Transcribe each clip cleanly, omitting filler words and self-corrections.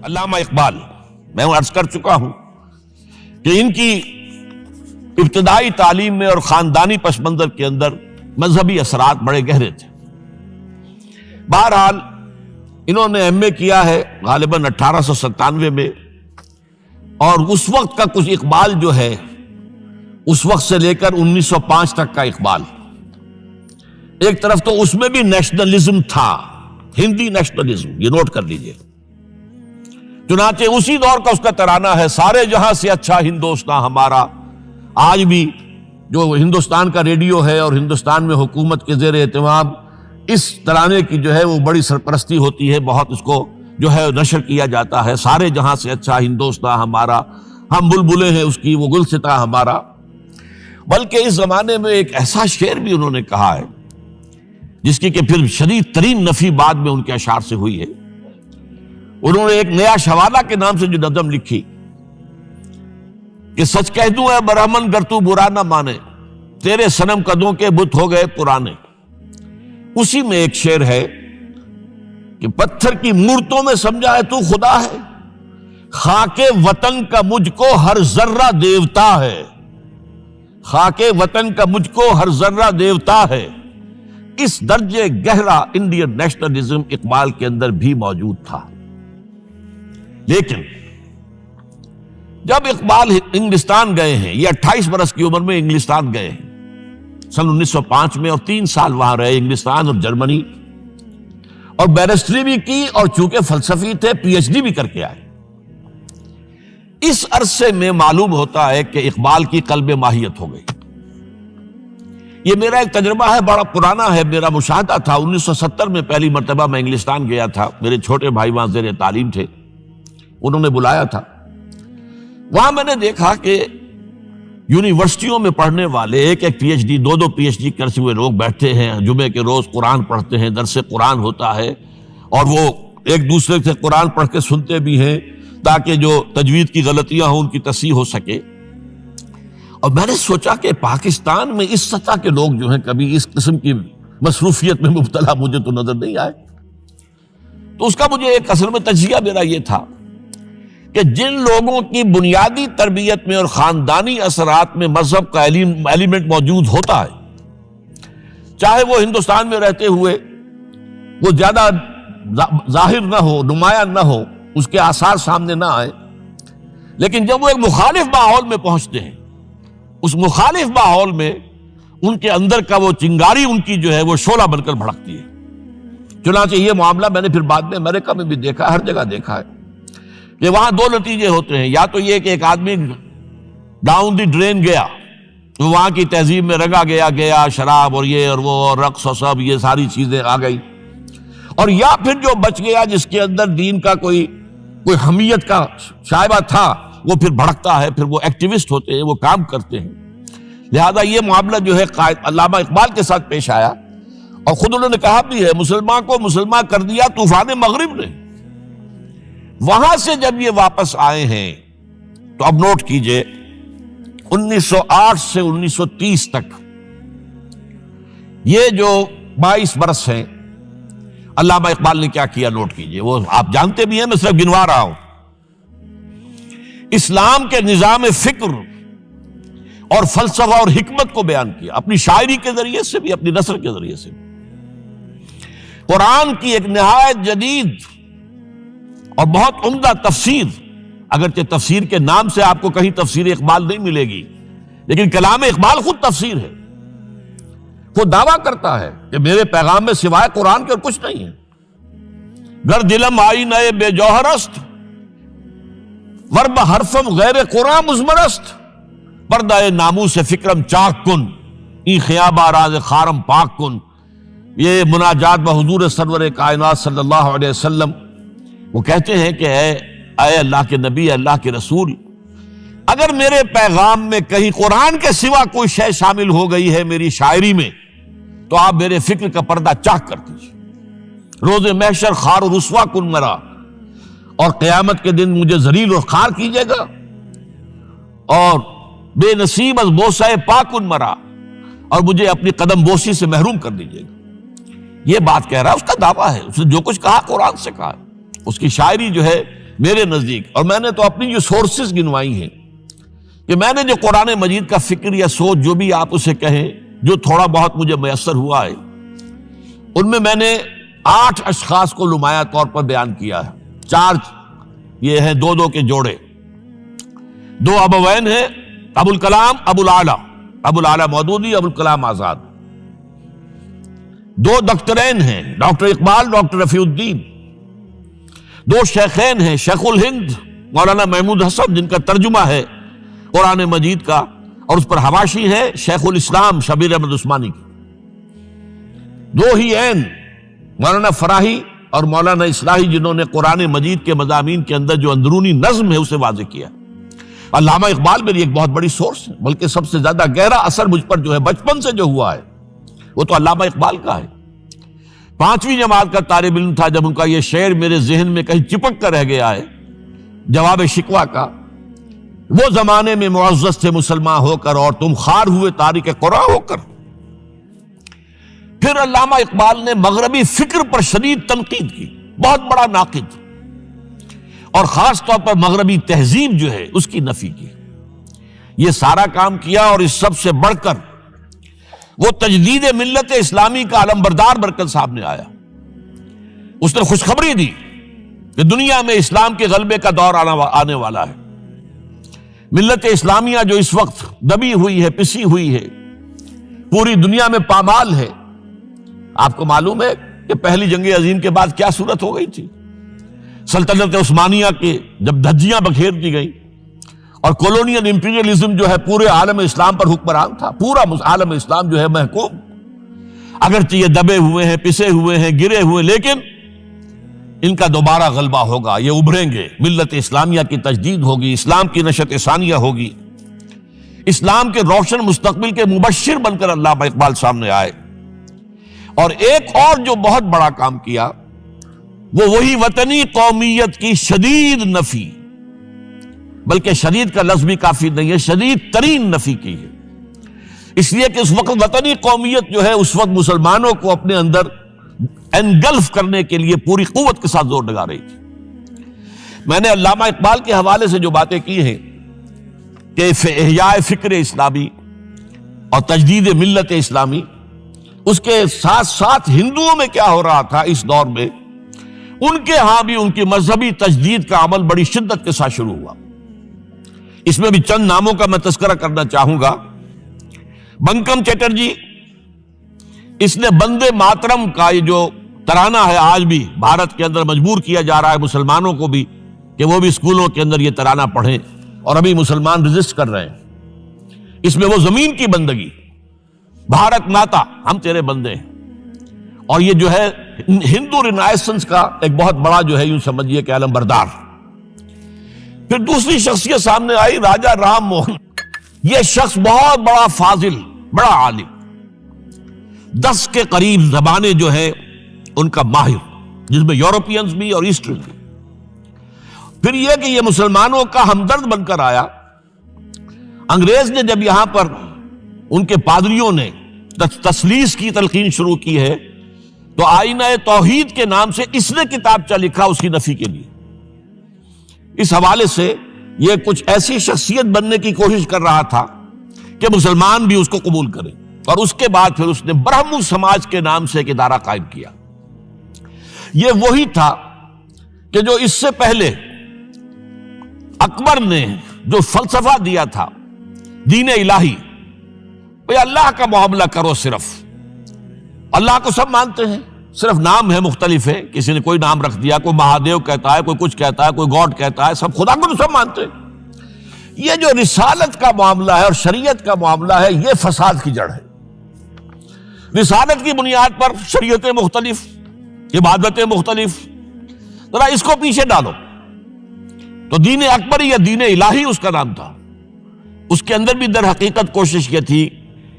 علامہ اقبال، میں عرض کر چکا ہوں کہ ان کی ابتدائی تعلیم میں اور خاندانی پس منظر کے اندر مذہبی اثرات بڑے گہرے تھے۔ بہرحال انہوں نے ایم اے کیا ہے غالباً 1897 میں، اور اس وقت کا کچھ اقبال جو ہے اس وقت سے لے کر 1905 تک کا اقبال، ایک طرف تو اس میں بھی نیشنلزم تھا، ہندی نیشنلزم، یہ نوٹ کر لیجئے۔ چنانچہ اسی دور کا اس کا ترانہ ہے، سارے جہاں سے اچھا ہندوستان ہمارا۔ آج بھی جو ہندوستان کا ریڈیو ہے اور ہندوستان میں حکومت کے زیر اہتمام اس ترانے کی جو ہے وہ بڑی سرپرستی ہوتی ہے، بہت اس کو جو ہے نشر کیا جاتا ہے، سارے جہاں سے اچھا ہندوستان ہمارا، ہم بلبلیں ہیں اس کی وہ گلستاں ہمارا۔ بلکہ اس زمانے میں ایک ایسا شعر بھی انہوں نے کہا ہے جس کی کہ پھر شدید ترین نفی بعد میں ان کے اشعار سے ہوئی ہے۔ انہوں نے ایک نیا شوالہ کے نام سے جو نظم لکھی کہ سچ کہہ دوں اے برہمن گر تو برا نہ مانے، تیرے صنم قدوں کے بت ہو گئے پرانے۔ اسی میں ایک شعر ہے کہ پتھر کی مورتوں میں سمجھا ہے تو خدا ہے، خاک وطن کا مجھ کو ہر ذرہ دیوتا ہے، خاک وطن کا مجھ کو ہر ذرہ دیوتا ہے۔ اس درجے گہرا انڈین نیشنلزم اقبال کے اندر بھی موجود تھا۔ لیکن جب اقبال انگلستان گئے ہیں، یہ 28 برس کی عمر میں انگلستان گئے ہیں سن 1905 میں، اور 3 سال وہاں رہے انگلستان اور جرمنی، اور بیرسٹری بھی کی، اور چونکہ فلسفی تھے پی ایچ ڈی بھی کر کے آئے۔ اس عرصے میں معلوم ہوتا ہے کہ اقبال کی قلب ماہیت ہو گئی۔ یہ میرا ایک تجربہ ہے، بڑا پرانا ہے، میرا مشاہدہ تھا۔ 1970 میں پہلی مرتبہ میں انگلستان گیا تھا، میرے چھوٹے بھائی وہاں زیر تعلیم تھے، انہوں نے بلایا تھا۔ وہاں میں نے دیکھا کہ یونیورسٹیوں میں پڑھنے والے ایک ایک P H D, 2 P H D کرتے ہوئے لوگ بیٹھتے ہیں، جمعے کے روز قرآن پڑھتے ہیں، درس قرآن ہوتا ہے، اور وہ ایک دوسرے سے قرآن پڑھ کے سنتے بھی ہیں تاکہ جو تجوید کی غلطیاں ہوں ان کی تصحیح ہو سکے۔ اور میں نے سوچا کہ پاکستان میں اس سطح کے لوگ جو ہیں کبھی اس قسم کی مصروفیت میں مبتلا مجھے تو نظر نہیں آئے۔ تو اس کا مجھے ایک اصل میں تجزیہ میرا یہ تھا کہ جن لوگوں کی بنیادی تربیت میں اور خاندانی اثرات میں مذہب کا ایلیمنٹ موجود ہوتا ہے، چاہے وہ ہندوستان میں رہتے ہوئے وہ زیادہ ظاہر نہ ہو، نمایاں نہ ہو، اس کے آثار سامنے نہ آئے، لیکن جب وہ ایک مخالف ماحول میں پہنچتے ہیں، اس مخالف ماحول میں ان کے اندر کا وہ چنگاری ان کی جو ہے وہ شعلہ بن کر بھڑکتی ہے۔ چنانچہ یہ معاملہ میں نے پھر بعد میں امریکہ میں بھی دیکھا، ہر جگہ دیکھا ہے کہ وہاں 2 نتیجے ہوتے ہیں، یا تو یہ کہ ایک آدمی ڈاؤن دی ڈرین گیا، تو وہاں کی تہذیب میں رنگا گیا شراب اور یہ اور وہ اور رقص اور سب یہ ساری چیزیں آ گئی، اور یا پھر جو بچ گیا جس کے اندر دین کا کوئی حمیت کا شائبہ تھا، وہ پھر بھڑکتا ہے، پھر وہ ایکٹیوسٹ ہوتے ہیں، وہ کام کرتے ہیں۔ لہذا یہ معاملہ جو ہے علامہ اقبال کے ساتھ پیش آیا، اور خود انہوں نے کہا بھی ہے، مسلمان کو مسلمان کر دیا طوفان مغرب نے۔ وہاں سے جب یہ واپس آئے ہیں تو اب نوٹ کیجئے 1908 سے 1930 تک یہ جو 22 برس ہیں، علامہ اقبال نے کیا کیا نوٹ کیجئے، وہ آپ جانتے بھی ہیں، میں صرف گنوا رہا ہوں۔ اسلام کے نظام فکر اور فلسفہ اور حکمت کو بیان کیا، اپنی شاعری کے ذریعے سے بھی، اپنی نثر کے ذریعے سے بھی۔ قرآن کی ایک نہایت جدید اور بہت عمدہ تفسیر، اگرچہ تفسیر کے نام سے آپ کو کہیں تفسیر اقبال نہیں ملے گی، لیکن کلام اقبال خود تفسیر ہے۔ وہ دعویٰ کرتا ہے کہ میرے پیغام میں سوائے قرآن کے اور کچھ نہیں ہے۔ گر دلم آئی نئے بے جوہرست، ورب حرفم غیر قرآن مزمرست، پردہ نامو سے فکرم چاک کن، ای خیابہ راز خارم پاک کن۔ یہ مناجات بحضور سرور کائنات صلی اللہ علیہ وسلم، وہ کہتے ہیں کہ اے اللہ کے نبی، اے اللہ کے رسول، اگر میرے پیغام میں کہیں قرآن کے سوا کوئی شے شامل ہو گئی ہے میری شاعری میں، تو آپ میرے فکر کا پردہ چاک کر دیجیے۔ روز محشر خار و رسوا کن مرا، اور قیامت کے دن مجھے ذلیل و خوار کیجیے گا، اور بے نصیب از بوسہ پاک کن مرا، اور مجھے اپنی قدم بوسی سے محروم کر دیجیے گا۔ یہ بات کہہ رہا ہے، اس کا دعویٰ ہے، اس نے جو کچھ کہا قرآن سے کہا، اس کی شاعری جو ہے میرے نزدیک، اور میں نے تو اپنی جو سورسز گنوائی ہیں کہ میں نے جو قرآن مجید کا فکر یا سوچ جو بھی آپ اسے کہیں، جو تھوڑا بہت مجھے میسر ہوا ہے، ان میں نے 8 اشخاص کو نمایاں طور پر بیان کیا ہے۔ 4 یہ ہیں 2 کے جوڑے، 2 ابوین ہیں، ابو الکلام ابو العلا مودودی، ابو الکلام آزاد۔ 2 دکترین ہیں، ڈاکٹر اقبال، ڈاکٹر رفیع الدین۔ 2 شیخین ہیں، شیخ الہند مولانا محمود حسن، جن کا ترجمہ ہے قرآن مجید کا، اور اس پر حواشی ہے شیخ الاسلام شبیر احمد عثمانی کی۔ 2 ہی عین مولانا فراہی اور مولانا اصلاحی، جنہوں نے قرآن مجید کے مضامین کے اندر جو اندرونی نظم ہے اسے واضح کیا۔ علامہ اقبال میری ایک بہت بڑی سورس ہے، بلکہ سب سے زیادہ گہرا اثر مجھ پر جو ہے بچپن سے جو ہوا ہے وہ تو علامہ اقبال کا ہے۔ 5ویں جماعت کا طالب علم تھا جب ان کا یہ شعر میرے ذہن میں کہیں چپک کر رہ گیا ہے، جواب شکوہ کا، وہ زمانے میں معزز تھے مسلمان ہو کر اور تم خار ہوئے تارک قرآن ہو کر۔ پھر علامہ اقبال نے مغربی فکر پر شدید تنقید کی، بہت بڑا ناقد، اور خاص طور پر مغربی تہذیب جو ہے اس کی نفی کی۔ یہ سارا کام کیا، اور اس سب سے بڑھ کر وہ تجدید ملت اسلامی کا علمبردار برکت سامنے آیا۔ اس نے خوشخبری دی کہ دنیا میں اسلام کے غلبے کا دور آنے والا ہے۔ ملت اسلامیہ جو اس وقت دبی ہوئی ہے، پسی ہوئی ہے، پوری دنیا میں پامال ہے۔ آپ کو معلوم ہے کہ پہلی جنگ عظیم کے بعد کیا صورت ہو گئی تھی؟ سلطنت عثمانیہ کے جب دھجیاں بکھیر دی گئی، اور کولونیل امپیریلزم جو ہے پورے عالم اسلام پر حکمران تھا، پورا عالم اسلام جو ہے محکوم، اگرچہ یہ دبے ہوئے ہیں، پسے ہوئے ہیں، گرے ہوئے، لیکن ان کا دوبارہ غلبہ ہوگا، یہ ابھریں گے، ملت اسلامیہ کی تجدید ہوگی، اسلام کی نشأت ثانیہ ہوگی، اسلام کے روشن مستقبل کے مبشر بن کر علامہ اقبال سامنے آئے۔ اور ایک اور جو بہت بڑا کام کیا وہ وہی وطنی قومیت کی شدید نفی، بلکہ شدید کا لفظ بھی کافی نہیں ہے، شدید ترین نفی کی ہے، اس لیے کہ اس وقت وطنی قومیت جو ہے اس وقت مسلمانوں کو اپنے اندر انگلف کرنے کے لیے پوری قوت کے ساتھ زور لگا رہی تھی۔ میں نے علامہ اقبال کے حوالے سے جو باتیں کی ہیں کہ احیاء فکر اسلامی اور تجدید ملت اسلامی، اس کے ساتھ ساتھ ہندوؤں میں کیا ہو رہا تھا اس دور میں، ان کے ہاں بھی ان کی مذہبی تجدید کا عمل بڑی شدت کے ساتھ شروع ہوا۔ اس میں بھی چند ناموں کا میں تذکرہ کرنا چاہوں گا۔ بنکم چٹرجی، اس نے بندے ماترم کا یہ جو ترانہ ہے آج بھی بھارت کے اندر مجبور کیا جا رہا ہے مسلمانوں کو بھی کہ وہ بھی اسکولوں کے اندر یہ ترانہ پڑھیں، اور ابھی مسلمان رجسٹ کر رہے ہیں۔ اس میں وہ زمین کی بندگی، بھارت ماتا ہم تیرے بندے ہیں، اور یہ جو ہے ہندو رینائسنس کا ایک بہت بڑا جو ہے یوں سمجھیے کہ علم بردار۔ پھر دوسری شخصیت سامنے آئی، راجہ رام موہن۔ یہ شخص بہت بڑا فاضل، بڑا عالم، 10 کے قریب زبانیں جو ہے ان کا ماہر، جس میں یورپینز بھی اور ایسٹرن بھی۔ پھر یہ کہ یہ مسلمانوں کا ہمدرد بن کر آیا۔ انگریز نے جب یہاں پر ان کے پادریوں نے تثلیث کی تلقین شروع کی ہے تو آئینہ توحید کے نام سے اس نے کتابچہ لکھا اس کی نفی کے لیے۔ اس حوالے سے یہ کچھ ایسی شخصیت بننے کی کوشش کر رہا تھا کہ مسلمان بھی اس کو قبول کریں، اور اس کے بعد پھر اس نے برہمو سماج کے نام سے ایک ادارہ قائم کیا۔ یہ وہی تھا کہ جو اس سے پہلے اکبر نے جو فلسفہ دیا تھا دین الہی، بھئی اللہ کا معاملہ کرو، صرف اللہ کو سب مانتے ہیں، صرف نام ہے مختلف ہے، کسی نے کوئی نام رکھ دیا، کوئی مہادیو کہتا ہے، کوئی کچھ کہتا ہے، کوئی گاڈ کہتا ہے، سب خدا کو تو سب مانتے ہیں۔ یہ جو رسالت کا معاملہ ہے اور شریعت کا معاملہ ہے، یہ فساد کی جڑ ہے۔ رسالت کی بنیاد پر شریعتیں مختلف، عبادتیں مختلف، ذرا اس کو پیچھے ڈالو۔ تو دین اکبری یا دین الہی اس کا نام تھا۔ اس کے اندر بھی در حقیقت کوشش یہ تھی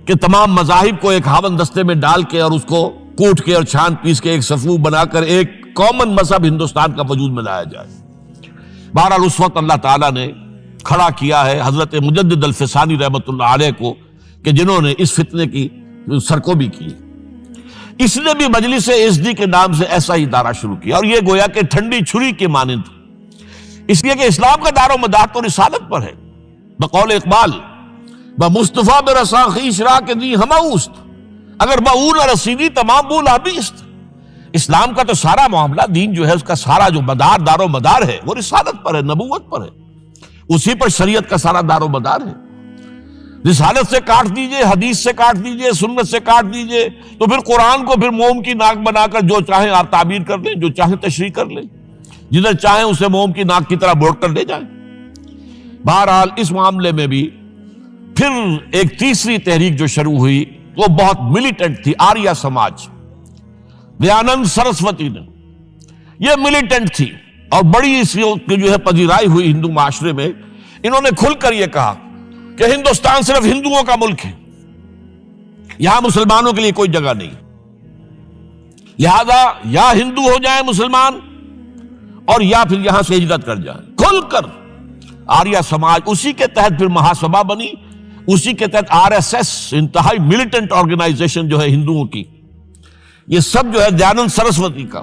کہ تمام مذاہب کو ایک ہاون دستے میں ڈال کے اور اس کو کوٹ کے اور چھان پیس کے ایک صفوف بنا کر ایک کامن مذہب ہندوستان کا وجود میں لایا جائے۔ بہرحال اس وقت اللہ تعالیٰ نے کھڑا کیا ہے حضرت مجدد الفسانی رحمۃ اللہ علیہ کو، کہ جنہوں نے اس فتنے کی سرکوبی کی۔ اس نے بھی مجلس ازدی کے نام سے ایسا ہی ادارہ شروع کیا، اور یہ گویا کہ ٹھنڈی چھری کے مانند اس لیے کہ اسلام کا دار و مدار تو رسالت پر ہے. بقول اقبال بمصطفیٰ برساں خویش را کے دی ہماؤست، اگر بہو نہ رسیدی تمام بول حبیست. اسلام کا تو سارا معاملہ، دین جو ہے اس کا سارا جو مدار دار و مدار ہے وہ رسالت پر ہے، نبوت پر ہے. اسی پر شریعت کا سارا دار و مدار ہے. رسالت سے کاٹ دیجئے، حدیث سے کاٹ دیجئے، سنت سے کاٹ دیجئے، تو پھر قرآن کو پھر موم کی ناک بنا کر جو چاہیں آپ تعبیر کر لیں، جو چاہیں تشریح کر لیں، جدھر چاہیں اسے موم کی ناک کی طرح بوٹ کر لے جائیں. بہرحال اس معاملے میں بھی پھر ایک تیسری تحریک جو شروع ہوئی وہ بہت ملیٹنٹ تھی، آریہ سماج. دیانند سرسوتی نے، یہ ملیٹنٹ تھی اور بڑی اس کی جو ہے پذیرائی ہوئی ہندو معاشرے میں. انہوں نے کھل کر یہ کہا کہ ہندوستان صرف ہندوؤں کا ملک ہے، یہاں مسلمانوں کے لیے کوئی جگہ نہیں، لہذا یا ہندو ہو جائیں مسلمان اور یا پھر یہاں سے ہجرت کر جائیں. کھل کر آریہ سماج، اسی کے تحت پھر مہاسبھا بنی، اسی کے تحت آر ایس ایس، انتہائی ملیٹنٹ آرگنائزیشن جو ہے ہندوؤں کی، یہ سب جو ہے دیانند سرسوتی کا.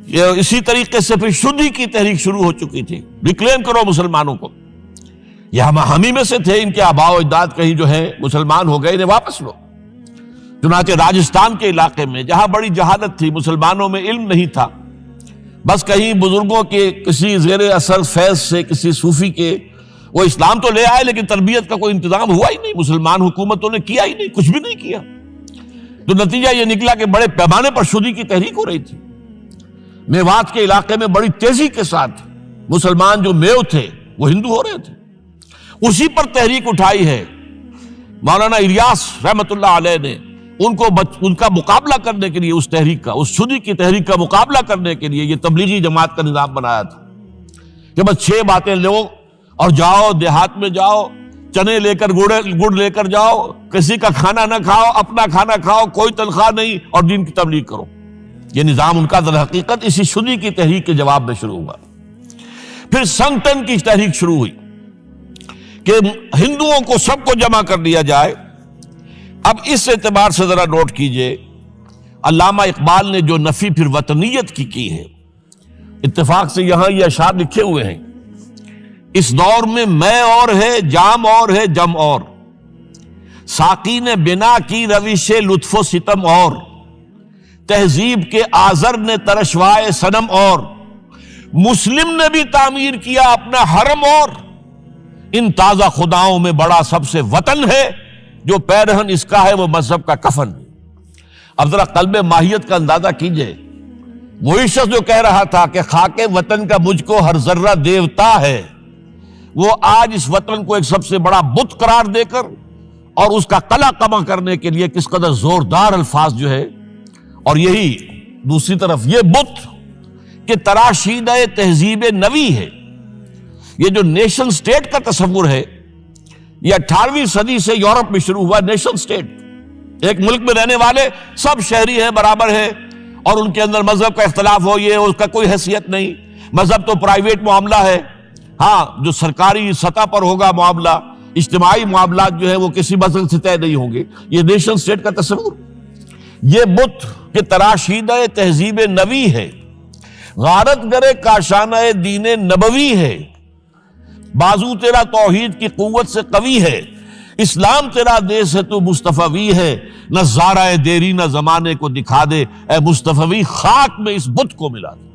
یہ اسی طریقے سے پھر شدھی کی تحریک شروع ہو چکی تھی، ریکلیم کرو مسلمانوں کو. یہ ہم ہی میں سے تھے، ان کے آباء و اجداد کہیں جو ہے مسلمان ہو گئے، انہیں واپس لو. چنانچہ راجستھان کے علاقے میں جہاں بڑی جہالت تھی، مسلمانوں میں علم نہیں تھا، بس کہیں بزرگوں کے کسی زیر اثر فیض سے، کسی صوفی کے وہ اسلام تو لے آئے لیکن تربیت کا کوئی انتظام ہوا ہی نہیں، مسلمان حکومتوں نے کیا ہی نہیں، کچھ بھی نہیں کیا. تو نتیجہ یہ نکلا کہ بڑے پیمانے پر شدھی کی تحریک ہو رہی تھی. میوات کے علاقے میں بڑی تیزی کے ساتھ مسلمان جو میو تھے وہ ہندو ہو رہے تھے. اسی پر تحریک اٹھائی ہے مولانا الیاس رحمت اللہ علیہ نے. ان کا مقابلہ کرنے کے لیے، اس تحریک کا، اس شدھی کی تحریک کا مقابلہ کرنے کے لیے یہ تبلیغی جماعت کا نظام بنایا تھا کہ بس 6 باتیں لو اور جاؤ، دیہات میں جاؤ، چنے لے کر گڑ لے کر جاؤ، کسی کا کھانا نہ کھاؤ، اپنا کھانا کھاؤ، کوئی تنخواہ نہیں، اور دین کی تبلیغ کرو. یہ نظام ان کا در حقیقت اسی شدھی کی تحریک کے جواب میں شروع ہوا. پھر سنگٹن کی تحریک شروع ہوئی کہ ہندوؤں کو سب کو جمع کر دیا جائے. اب اس اعتبار سے ذرا نوٹ کیجئے، علامہ اقبال نے جو نفی پھر وطنیت کی ہے، اتفاق سے یہاں یہ اشعار لکھے ہوئے ہیں: اس دور میں میں اور ہے، جام اور ہے، جم اور، ساقی نے بنا کی روش لطف و ستم اور، تہذیب کے آزر نے ترشوائے صنم اور، مسلم نے بھی تعمیر کیا اپنا حرم اور، ان تازہ خداؤں میں بڑا سب سے وطن ہے، جو پیرہن اس کا ہے وہ مذہب کا کفن. اب ذرا قلب ماہیت کا اندازہ کیجئے. وہی شخص جو کہہ رہا تھا کہ خاک وطن کا مجھ کو ہر ذرہ دیوتا ہے، وہ آج اس وطن کو ایک سب سے بڑا بت قرار دے کر اور اس کا قلع کما کرنے کے لیے کس قدر زوردار الفاظ جو ہے. اور یہی دوسری طرف یہ بت کہ تراشیدہ تہذیب نوی ہے. یہ جو نیشن سٹیٹ کا تصور ہے یہ 18ویں صدی سے یورپ میں شروع ہوا. نیشن سٹیٹ، ایک ملک میں رہنے والے سب شہری ہیں، برابر ہیں، اور ان کے اندر مذہب کا اختلاف ہو یہ اس کا کوئی حیثیت نہیں. مذہب تو پرائیویٹ معاملہ ہے، ہاں جو سرکاری سطح پر ہوگا معاملہ، اجتماعی معاملات جو ہے وہ کسی مذہب سے طے نہیں ہوں گے. یہ نیشن سٹیٹ کا تصور، یہ بت کہ تراشیدہ تہذیب نوی ہے، غارت گرے کاشانہ دین نبوی ہے، بازو تیرا توحید کی قوت سے قوی ہے، اسلام تیرا دیس ہے تو مصطفی ہے، نہ زارہ دیری نہ زمانے کو دکھا دے، اے مصطفی خاک میں اس بت کو ملا دے.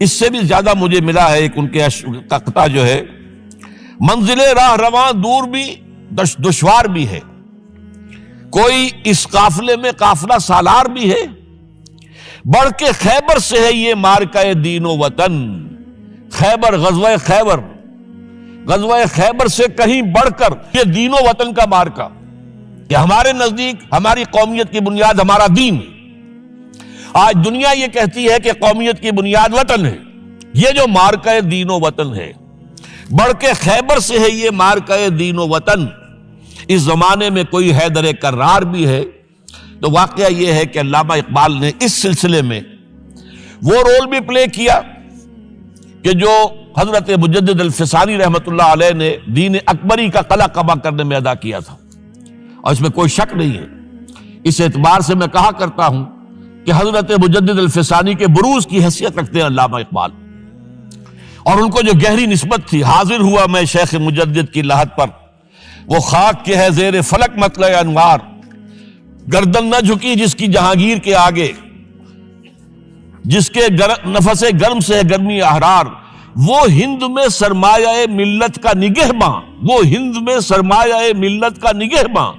اس سے بھی زیادہ مجھے ملا ہے ایک ان کے قطعہ جو ہے: منزل راہ رواں دور بھی دشوار بھی ہے، کوئی اس قافلے میں قافلہ سالار بھی ہے، بڑھ کے خیبر سے ہے یہ مارکہ دین و وطن. خیبر، غزوہ خیبر سے کہیں بڑھ کر یہ دین و وطن کا مارکہ، کہ ہمارے نزدیک ہماری قومیت کی بنیاد ہمارا دین ہے. آج دنیا یہ کہتی ہے کہ قومیت کی بنیاد وطن ہے. یہ جو مارکہ دین و وطن ہے، بڑھ کے خیبر سے ہے یہ مارکہ دین و وطن. اس زمانے میں کوئی حیدر کرار بھی ہے. تو واقعہ یہ ہے کہ علامہ اقبال نے اس سلسلے میں وہ رول بھی پلے کیا کہ جو حضرت مجدد الفسانی رحمت اللہ علیہ نے دین اکبری کا قلع کما کرنے میں ادا کیا تھا، اور اس میں کوئی شک نہیں ہے. اس اعتبار سے میں کہا کرتا ہوں کہ حضرت مجدد الفسانی کے بروز کی حیثیت رکھتے ہیں علامہ اقبال. اور ان کو جو گہری نسبت تھی، حاضر ہوا میں شیخ مجدد کی لحد پر، وہ خاک کے ہے زیر فلک مطلع انوار، گردن نہ جھکی جس کی جہانگیر کے آگے، جس کے نفس گرم سے گرمی احرار، وہ ہند میں سرمایہ ملت کا نگہباں، وہ ہند میں سرمایہ ملت کا نگہباں۔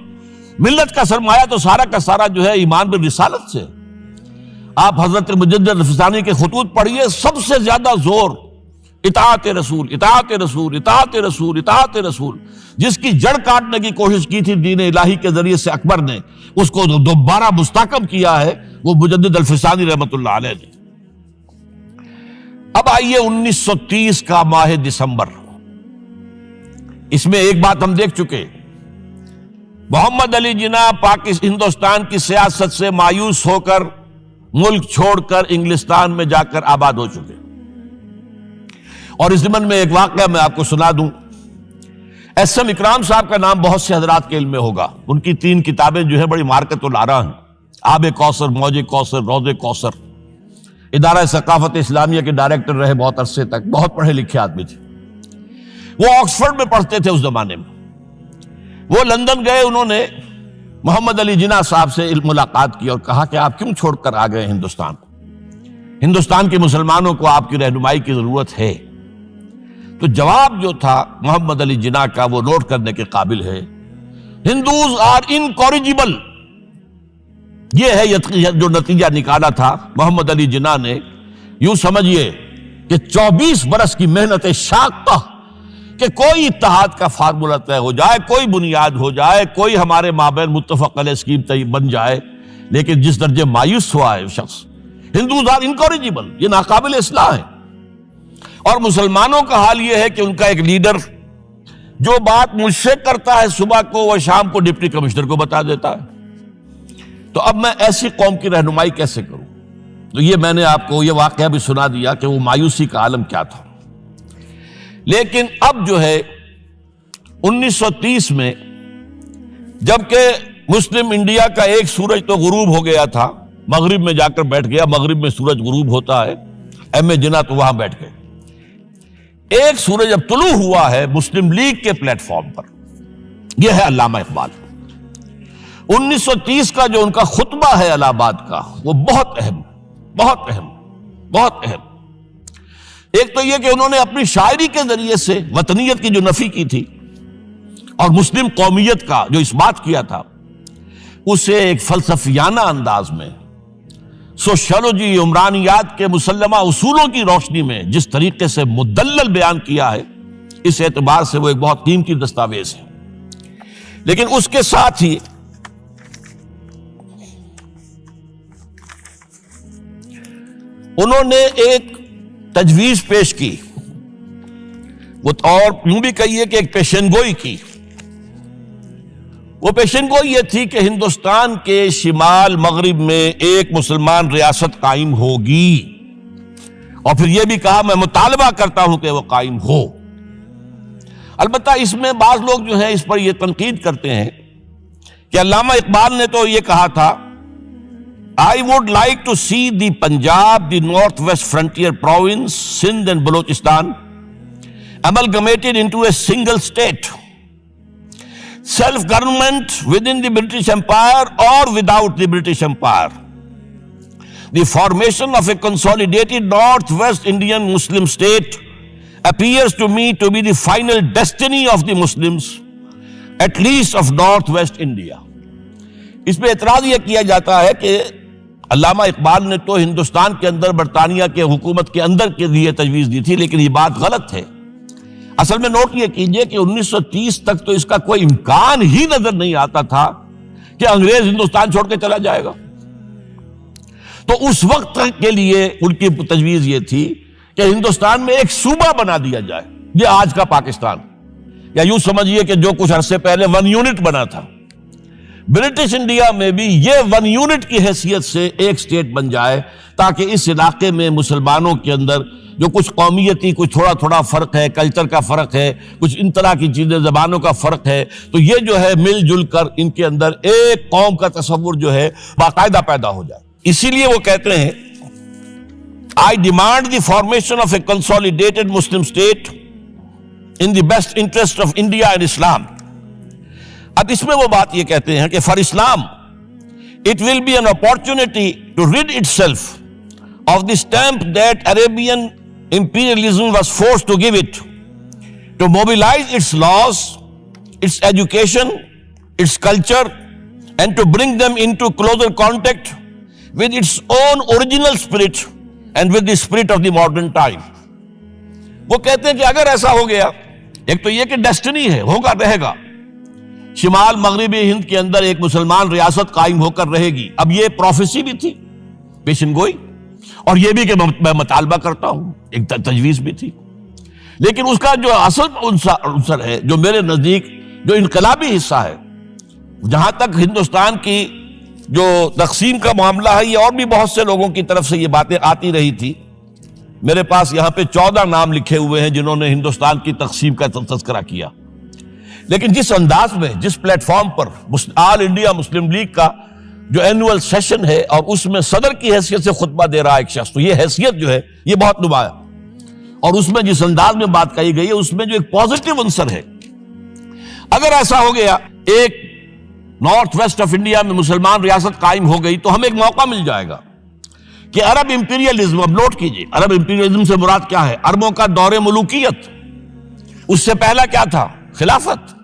ملت کا سرمایہ تو سارا کا سارا جو ہے ایمان بالرسالت سے۔ آپ حضرت مجدد الفسانی کے خطوط پڑھیے، سب سے زیادہ زور اطاعت رسول، اطاعت رسول، اطاعت رسول، اطاعت رسول۔ جس کی جڑ کاٹنے کی کوشش کی تھی دین الہی کے ذریعے سے اکبر نے، اس کو دوبارہ مستحکم کیا ہے وہ مجدد الفسانی رحمۃ اللہ علیہ نے۔ اب آئیے 1930 کا ماہ دسمبر، اس میں ایک بات ہم دیکھ چکے، محمد علی جناح ہندوستان کی سیاست سے مایوس ہو کر ملک چھوڑ کر انگلستان میں جا کر آباد ہو چکے۔ اور اس ضمن میں ایک واقعہ میں آپ کو سنا دوں۔ ایس ایم اکرام صاحب کا نام بہت سے حضرات کے علم میں ہوگا، ان کی 3 کتابیں جو ہے بڑی مارکت الآراء ہیں، آب کوثر، موج کوثر، روض کوثر۔ ادارہ ثقافت اسلامیہ کے ڈائریکٹر رہے بہت عرصے تک، بہت پڑھے لکھے آدمی تھے۔ وہ آکسفورڈ میں پڑھتے تھے اس زمانے میں۔ وہ لندن گئے، انہوں نے محمد علی جناح صاحب سے ملاقات کی اور کہا کہ آپ کیوں چھوڑ کر آ گئے ہندوستان؟ ہندوستان کے مسلمانوں کو آپ کی رہنمائی کی ضرورت ہے۔ تو جواب جو تھا محمد علی جناح کا وہ نوٹ کرنے کے قابل ہے۔ ہندوز آر انکوریجیبل، یہ ہے جو نتیجہ نکالا تھا محمد علی جناح نے۔ یوں سمجھیے کہ 24 برس کی محنت شاقہ کہ کوئی اتحاد کا فارمولہ طے ہو جائے، کوئی بنیاد ہو جائے، کوئی ہمارے مابین متفق علیہ اسکیم بن جائے، لیکن جس درجے مایوس ہوا ہے شخص، ہندوز آر انکوریجیبل، یہ ناقابل اصلاح ہے۔ اور مسلمانوں کا حال یہ ہے کہ ان کا ایک لیڈر جو بات مجھ سے کرتا ہے صبح کو، وہ شام کو ڈپٹی کمشنر کو بتا دیتا ہے۔ تو اب میں ایسی قوم کی رہنمائی کیسے کروں؟ تو یہ میں نے آپ کو یہ واقعہ بھی سنا دیا کہ وہ مایوسی کا عالم کیا تھا۔ لیکن اب جو ہے 1930 میں، جبکہ مسلم انڈیا کا ایک سورج تو غروب ہو گیا تھا، مغرب میں جا کر بیٹھ گیا، مغرب میں سورج غروب ہوتا ہے، ایم اے جناح تو وہاں بیٹھ گئے۔ ایک سورج اب طلوع ہوا ہے مسلم لیگ کے پلیٹ فارم پر، یہ ہے علامہ اقبال۔ 1930 کا جو ان کا خطبہ ہے الہ آباد کا، وہ بہت اہم، بہت اہم، بہت اہم۔ ایک تو یہ کہ انہوں نے اپنی شاعری کے ذریعے سے وطنیت کی جو نفی کی تھی اور مسلم قومیت کا جو اس بات کیا تھا، اسے ایک فلسفیانہ انداز میں سوشیولوجی، عمرانیات کے مسلمہ اصولوں کی روشنی میں جس طریقے سے مدلل بیان کیا ہے، اس اعتبار سے وہ ایک بہت قیمتی دستاویز ہے۔ لیکن اس کے ساتھ ہی انہوں نے ایک تجویز پیش کی، وہ اور یوں بھی کہیے کہ ایک پیشن گوئی کی۔ وہ پیشن گوئی یہ تھی کہ ہندوستان کے شمال مغرب میں ایک مسلمان ریاست قائم ہوگی، اور پھر یہ بھی کہا میں مطالبہ کرتا ہوں کہ وہ قائم ہو۔ البتہ اس میں بعض لوگ جو ہیں اس پر یہ تنقید کرتے ہیں کہ علامہ اقبال نے تو یہ کہا تھا I would like to see the Punjab, the Northwest Frontier Province, Sindh and Balochistan amalgamated into a single state. Self-government within the British Empire or without the British Empire. The formation of a consolidated Northwest Indian Muslim state appears to me to be the final destiny of the Muslims, at least of Northwest India. اس پہ اعتراض یہ کیا جاتا ہے کہ علامہ اقبال نے تو ہندوستان کے اندر برطانیہ کے حکومت کے اندر کے لیے تجویز دی تھی، لیکن یہ بات غلط ہے۔ اصل میں نوٹ یہ کیجئے کہ 1930 تک تو اس کا کوئی امکان ہی نظر نہیں آتا تھا کہ انگریز ہندوستان چھوڑ کے چلا جائے گا۔ تو اس وقت کے لیے ان کی تجویز یہ تھی کہ ہندوستان میں ایک صوبہ بنا دیا جائے، یہ آج کا پاکستان، یا یوں سمجھیے کہ جو کچھ عرصے پہلے 1 یونٹ بنا تھا، برٹش انڈیا میں بھی یہ 1 یونٹ کی حیثیت سے ایک سٹیٹ بن جائے، تاکہ اس علاقے میں مسلمانوں کے اندر جو کچھ قومیتی کچھ تھوڑا تھوڑا فرق ہے، کلچر کا فرق ہے، کچھ ان طرح کی چیزیں، زبانوں کا فرق ہے، تو یہ جو ہے مل جل کر ان کے اندر ایک قوم کا تصور جو ہے باقاعدہ پیدا ہو جائے۔ اسی لیے وہ کہتے ہیں I demand the formation of a consolidated Muslim state in the best interest of India and Islam. اب اس میں وہ بات یہ کہتے ہیں کہ for Islam it will be an opportunity to rid itself of the stamp that Arabian imperialism was forced to give it, to mobilize its laws, its education, its culture, and to bring them into closer contact with its own original spirit and with the spirit of the modern time. وہ کہتے ہیں کہ اگر ایسا ہو گیا، ایک تو یہ کہ ڈیسٹنی ہے، ہوگا، رہے گا، شمال مغربی ہند کے اندر ایک مسلمان ریاست قائم ہو کر رہے گی. اب یہ پروفیسی بھی تھی، پیشن گوئی، اور یہ بھی کہ میں مطالبہ کرتا ہوں، ایک تجویز بھی تھی. لیکن اس کا جو اصل عنصر ہے، جو میرے نزدیک جو انقلابی حصہ ہے، جہاں تک ہندوستان کی جو تقسیم کا معاملہ ہے، یہ اور بھی بہت سے لوگوں کی طرف سے یہ باتیں آتی رہی تھی. میرے پاس یہاں پہ 14 نام لکھے ہوئے ہیں جنہوں نے ہندوستان کی تقسیم کا تذکرہ کیا. لیکن جس انداز میں، جس پلیٹ فارم پر آل انڈیا مسلم لیگ کا جو اینول سیشن ہے اور اس میں صدر کی حیثیت سے خطبہ دے رہا ہے ایک شخص، تو یہ حیثیت جو ہے یہ بہت نمایاں، اور اس میں جس انداز میں بات کہی گئی ہے اس میں جو ایک پازیٹیو عنصر ہے. اگر ایسا ہو گیا، ایک نارتھ ویسٹ آف انڈیا میں مسلمان ریاست قائم ہو گئی، تو ہمیں ایک موقع مل جائے گا کہ عرب امپیریلزم، اب نوٹ کیجئے، عرب امپیریلزم سے مراد کیا ہے؟ عربوں کا دور ملوکیت. اس سے پہلا کیا تھا؟ خلافت.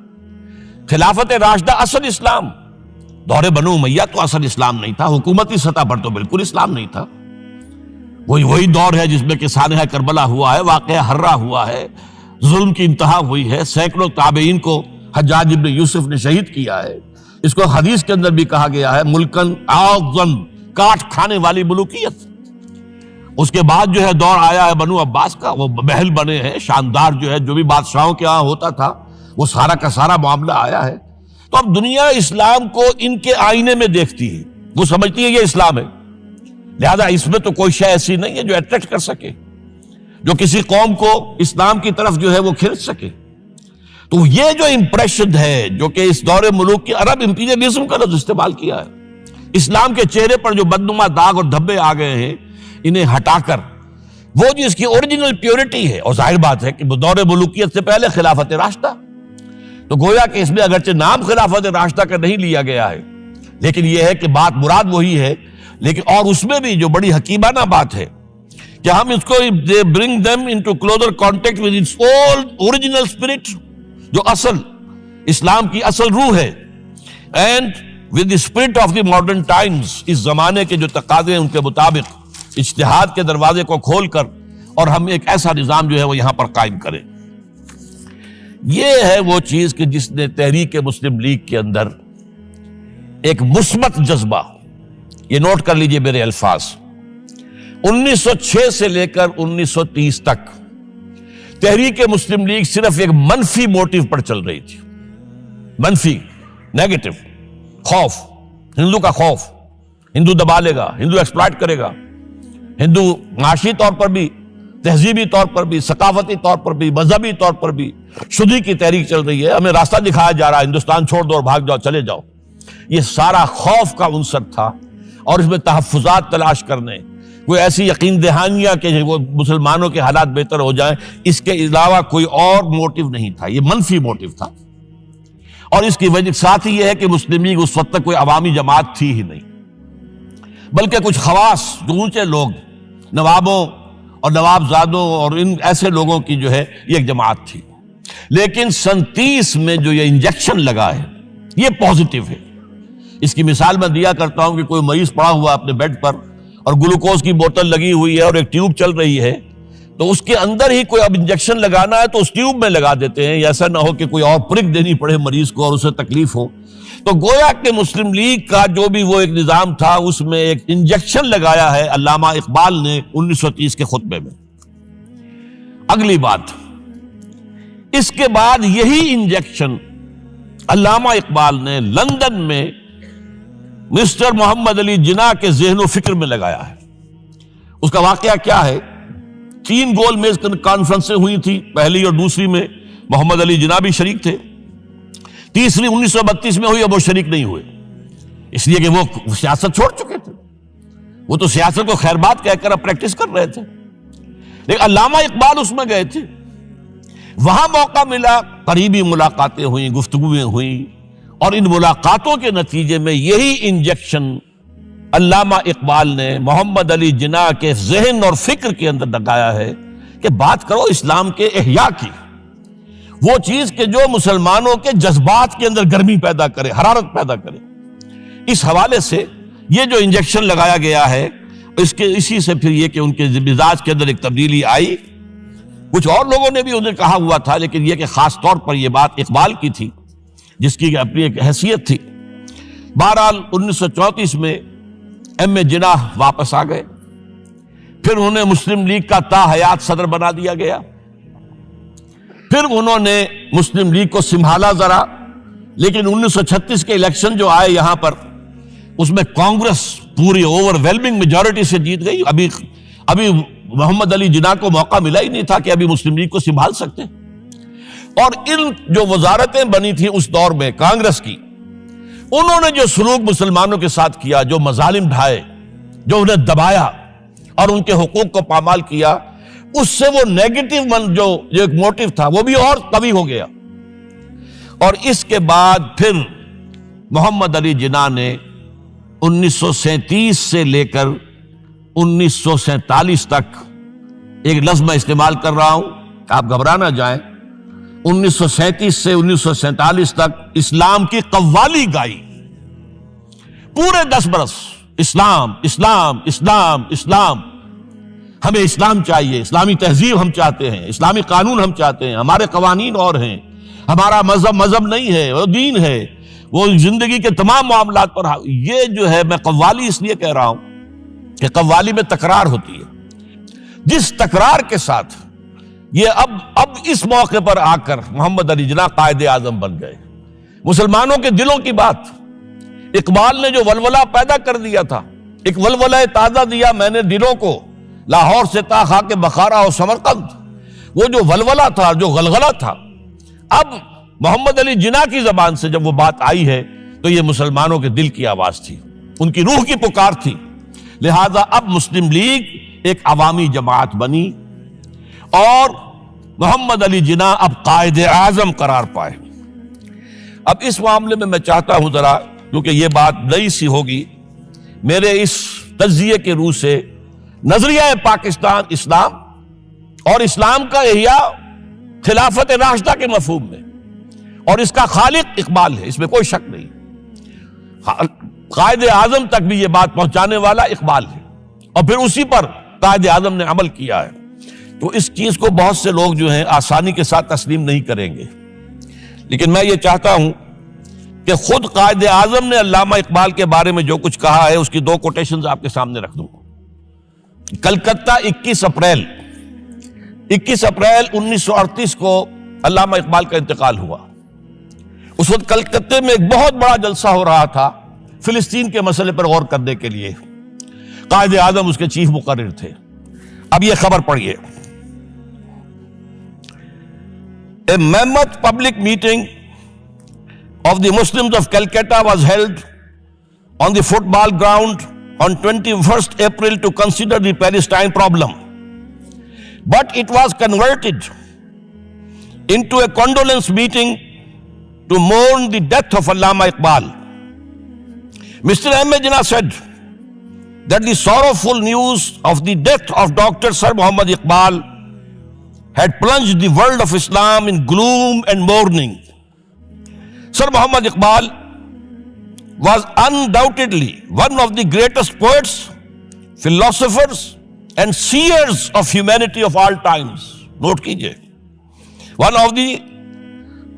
خلافت راشدہ اصل اسلام. دور بنو امیہ تو اصل اسلام نہیں تھا، حکومتی سطح پر تو بالکل اسلام نہیں تھا. وہی دور ہے جس میں کہ سانحہ کربلا ہوا ہے، واقعہ ہرہ ہوا ہے، ظلم کی انتہا ہوئی ہے، سینکڑوں تابعین کو حجاج ابن یوسف نے شہید کیا ہے. اس کو حدیث کے اندر بھی کہا گیا ہے ملکن اعظم، کاٹ کھانے والی ملوکیت. اس کے بعد جو ہے دور آیا ہے بنو عباس کا، وہ محل بنے ہیں شاندار، جو ہے جو بھی بادشاہوں کے ہاں ہوتا تھا وہ سارا کا سارا معاملہ آیا ہے. تو اب دنیا اسلام کو ان کے آئینے میں دیکھتی ہے، وہ سمجھتی ہے یہ اسلام ہے، لہذا اس میں تو کوئی شے ایسی نہیں ہے جو اٹریکٹ کر سکے، جو کسی قوم کو اسلام کی طرف جو ہے وہ کھینچ سکے. تو یہ جو امپریشن ہے جو کہ اس دور ملوک کی عرب امپیریلزم کا لفظ استعمال کیا ہے، اسلام کے چہرے پر جو بدنما داغ اور دھبے آ گئے ہیں، انہیں ہٹا کر وہ جو اس کی اوریجنل پیورٹی ہے، اور ظاہر بات ہے کہ دور ملوکیت سے پہلے خلافت راشدہ، تو گویا کہ اس میں اگرچہ نام خلافت راشدہ کا نہیں لیا گیا ہے، لیکن یہ ہے کہ بات مراد وہی ہے. لیکن اور اس میں بھی جو بڑی حکیمانہ بات ہے کہ ہم اس کو bring them into closer contact with its old original spirit، جو اصل اسلام کی اصل روح ہے، and with the spirit of the modern times، اس زمانے کے جو تقاضے ہیں ان کے مطابق اجتہاد کے دروازے کو کھول کر، اور ہم ایک ایسا نظام جو ہے وہ یہاں پر قائم کریں. یہ ہے وہ چیز کہ جس نے تحریک مسلم لیگ کے اندر ایک مثبت جذبہ، یہ نوٹ کر لیجئے میرے الفاظ، 1906 سے لے کر 1930 تک تحریک مسلم لیگ صرف ایک منفی موٹیو پر چل رہی تھی. منفی، نیگیٹو، خوف، ہندو کا خوف، ہندو دبا لے گا، ہندو ایکسپلائٹ کرے گا، ہندو معاشی طور پر بھی، تہذیبی طور پر بھی، ثقافتی طور پر بھی، مذہبی طور پر بھی شدی کی تحریک چل رہی ہے، ہمیں راستہ دکھایا جا رہا ہے، ہندوستان چھوڑ دو اور بھاگ جاؤ، چلے جاؤ. یہ سارا خوف کا عنصر تھا، اور اس میں تحفظات تلاش کرنے، کوئی ایسی یقین دہانیاں کہ وہ مسلمانوں کے حالات بہتر ہو جائیں، اس کے علاوہ کوئی اور موٹیو نہیں تھا. یہ منفی موٹیو تھا، اور اس کی وجہ ساتھ ہی یہ ہے کہ مسلم لیگ اس وقت تک کوئی عوامی جماعت تھی ہی نہیں، بلکہ کچھ خواص، جو اونچے لوگ، نوابوں اور نواب زادوں اور ان ایسے لوگوں کی جو ہے یہ ایک جماعت تھی. لیکن 37 میں جو یہ انجیکشن لگا ہے یہ پازیٹیو ہے. اس کی مثال میں دیا کرتا ہوں کہ کوئی مریض پڑا ہوا اپنے بیڈ پر اور گلوکوز کی بوتل لگی ہوئی ہے اور ایک ٹیوب چل رہی ہے، تو اس کے اندر ہی کوئی اب انجیکشن لگانا ہے تو اس ٹیوب میں لگا دیتے ہیں، ایسا نہ ہو کہ کوئی اور پرک دینی پڑے مریض کو اور اسے تکلیف ہو. تو گویا کہ مسلم لیگ کا جو بھی وہ ایک نظام تھا، اس میں ایک انجیکشن لگایا ہے علامہ اقبال نے 1930 کے خطبے میں. اگلی بات، اس کے بعد یہی انجیکشن علامہ اقبال نے لندن میں مسٹر محمد علی جناح کے ذہن و فکر میں لگایا ہے. اس کا واقعہ کیا ہے؟ 3 گول میز کانفرنسیں ہوئی تھی، پہلی اور دوسری میں محمد علی جناح بھی شریک تھے، تیسری 1932 میں ہوئی اور وہ شریک نہیں ہوئے، اس لیے کہ وہ سیاست چھوڑ چکے تھے. وہ تو سیاست کو خیر بات کہہ کر اب پریکٹس کر رہے تھے، لیکن علامہ اقبال اس میں گئے تھے، وہاں موقع ملا، قریبی ملاقاتیں ہوئیں، گفتگویں ہوئیں، اور ان ملاقاتوں کے نتیجے میں یہی انجیکشن علامہ اقبال نے محمد علی جناح کے ذہن اور فکر کے اندر لگایا ہے کہ بات کرو اسلام کے احیاء کی، وہ چیز کہ جو مسلمانوں کے جذبات کے اندر گرمی پیدا کرے، حرارت پیدا کرے۔ اس حوالے سے یہ جو انجیکشن لگایا گیا ہے، اسی سے پھر یہ کہ ان کے مزاج کے اندر ایک تبدیلی آئی۔ کچھ اور لوگوں نے بھی انہیں کہا ہوا تھا، لیکن یہ کہ خاص طور پر یہ بات اقبال کی تھی، جس کی اپنی ایک حیثیت تھی۔ بہرحال 1934 میں ایم اے جناح واپس آ گئے، پھر انہیں مسلم لیگ کا تا حیات صدر بنا دیا گیا، پھر انہوں نے مسلم لیگ کو سنبھالا ذرا، لیکن 1936 کے الیکشن جو آئے یہاں پر، اس میں کانگریس پوری اوور ویلمنگ میجورٹی سے جیت گئی۔ ابھی محمد علی جناح کو موقع ملا ہی نہیں تھا کہ ابھی مسلم لیگ کو سنبھال سکتے، اور ان جو وزارتیں بنی تھیں اس دور میں کانگریس کی، انہوں نے جو سلوک مسلمانوں کے ساتھ کیا، جو مظالم ڈھائے، جو انہیں دبایا اور ان کے حقوق کو پامال کیا، اس سے وہ نیگیٹو جو ایک موٹیو تھا وہ بھی اور قوی ہو گیا۔ اور اس کے بعد پھر محمد علی جناح نے 1937 سے لے کر 1947 تک، ایک لفظ میں استعمال کر رہا ہوں، آپ گھبرا نہ جائیں، 1937 سے 1947 تک اسلام کی قوالی گائی، پورے 10 برس اسلام اسلام اسلام اسلام، ہمیں اسلام چاہیے، اسلامی تہذیب ہم چاہتے ہیں، اسلامی قانون ہم چاہتے ہیں، ہمارے قوانین اور ہیں، ہمارا مذہب نہیں ہے، وہ دین ہے، وہ زندگی کے تمام معاملات پر۔ یہ جو ہے، میں قوالی اس لیے کہہ رہا ہوں کہ قوالی میں تکرار ہوتی ہے، جس تکرار کے ساتھ یہ اب اس موقع پر آ کر محمد علی جناح قائد اعظم بن گئے۔ مسلمانوں کے دلوں کی بات، اقبال نے جو ولولہ پیدا کر دیا تھا، ایک ولولہ تازہ دیا میں نے دلوں کو، لاہور سے تا خاک بخارا اور سمرقند، وہ جو ولولہ تھا، جو غلغلہ تھا، اب محمد علی جناح کی زبان سے جب وہ بات آئی ہے تو یہ مسلمانوں کے دل کی آواز تھی، ان کی روح کی پکار تھی۔ لہذا اب مسلم لیگ ایک عوامی جماعت بنی اور محمد علی جناح اب قائد اعظم قرار پائے۔ اب اس معاملے میں چاہتا ہوں ذرا، کیونکہ یہ بات نئی سی ہوگی، میرے اس تجزیے کے روح سے نظریہ پاکستان اسلام اور اسلام کا احیاء خلافت راشدہ کے مفہوم میں، اور اس کا خالق اقبال ہے، اس میں کوئی شک نہیں، قائد اعظم تک بھی یہ بات پہنچانے والا اقبال ہے، اور پھر اسی پر قائد اعظم نے عمل کیا ہے۔ تو اس چیز کو بہت سے لوگ جو ہیں آسانی کے ساتھ تسلیم نہیں کریں گے، لیکن میں یہ چاہتا ہوں کہ خود قائد اعظم نے علامہ اقبال کے بارے میں جو کچھ کہا ہے، اس کی 2 کوٹیشنز آپ کے سامنے رکھ دوں۔ کلکتہ 21 اپریل 1938 کو علامہ اقبال کا انتقال ہوا۔ اس وقت کلکتہ میں ایک بہت بڑا جلسہ ہو رہا تھا فلسطین کے مسئلے پر غور کرنے کے لیے، قائد اعظم اس کے چیف مقرر تھے۔ اب یہ خبر پڑھیے، A mammoth public meeting of the Muslims of Calcutta was held on the football ground on 21st April to consider the Palestine problem. But it was converted into a condolence meeting to mourn the death of Allama Iqbal. Mr. M. A. Jinnah said that the sorrowful news of the death of Dr. Sir Muhammad Iqbal had plunged the world of Islam in gloom and mourning. Sir Muhammad Iqbal was undoubtedly one of the greatest poets, philosophers, and seers of humanity of all times. Note kijiye. One of the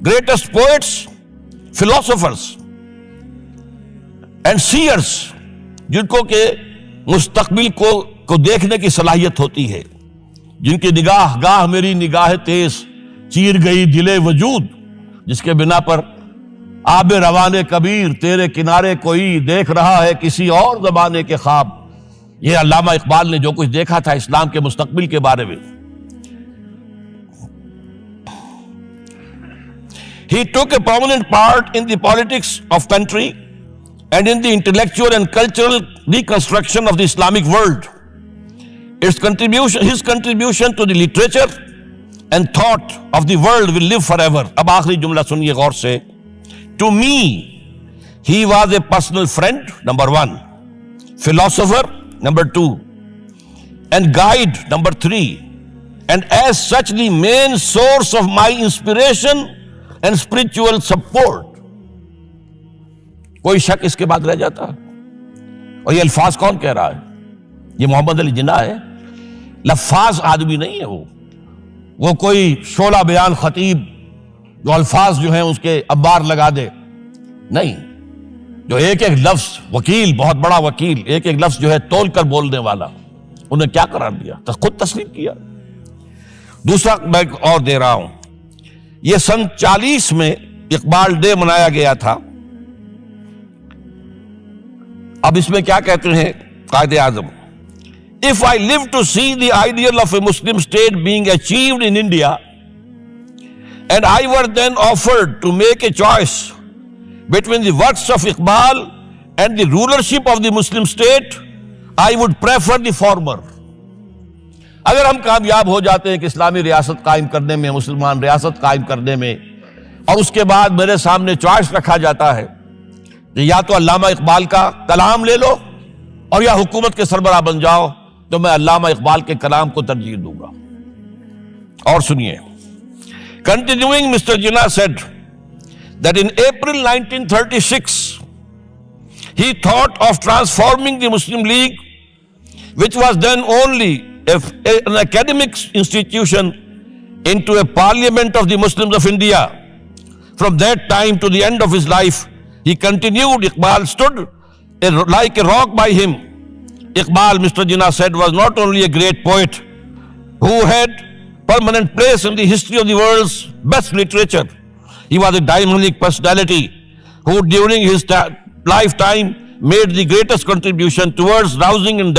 greatest poets, philosophers, and seers, جن کو کہ مستقبل کو دیکھنے کی صلاحیت ہوتی ہے، جن کی نگاہ گاہ میری نگاہ تیز چیر گئی دل وجود، جس کے بنا پر آب روان کبیر تیرے کنارے کوئی دیکھ رہا ہے کسی اور زمانے کے خواب۔ یہ علامہ اقبال نے جو کچھ دیکھا تھا اسلام کے مستقبل کے بارے میں۔ He took a prominent part in the politics of country and in the intellectual and cultural reconstruction of the Islamic world. His contribution to the literature and thought of the world will live forever. اب آخری جملہ سنیے غور سے. To me, he was a personal friend, number 1, philosopher, number 2, and guide, number 3, and as such the main source of my inspiration and spiritual support. کوئی شک اس کے بعد رہ جاتا؟ اور یہ الفاظ کون کہہ رہا ہے؟ یہ محمد علی جناح ہے. لفاظ آدمی نہیں ہے وہ کوئی شعلہ بیان خطیب جو الفاظ جو ہیں اس کے ابار لگا دے. نہیں، جو ایک ایک لفظ، وکیل، بہت بڑا وکیل، ایک ایک لفظ جو ہے تول کر بولنے والا، انہیں کیا قرار دیا؟ خود تسلیم کیا. دوسرا میں اور دے رہا ہوں. یہ سن 40 میں اقبال ڈے منایا گیا تھا. اب اس میں کیا کہتے ہیں Quaid Azam? If I live to see the ideal of a Muslim state being achieved in India, and I were then offered to make a choice between the works of Iqbal and the rulership of the Muslim state, I would prefer the former. اگر ہم کامیاب ہو جاتے ہیں کہ اسلامی ریاست قائم کرنے میں، مسلمان ریاست قائم کرنے میں، اور اس کے بعد میرے سامنے چوائس رکھا جاتا ہے کہ یا تو علامہ اقبال کا کلام لے لو اور یا حکومت کے سربراہ بن جاؤ، تو میں علامہ اقبال کے کلام کو ترجیح دوں گا. اور سنیے. Continuing, Mr. Jinnah said that in April 1936 he thought of transforming the Muslim League, which was then only an academic institution, into a parliament of the Muslims of India. From that time to the end of his life, he continued. Iqbal stood like a rock by him. Iqbal, Mr. Jinnah said, was not only a great poet who had permanent place in the history of the world's best literature. He was a dynamic personality who during his lifetime made the greatest contribution towards rousing and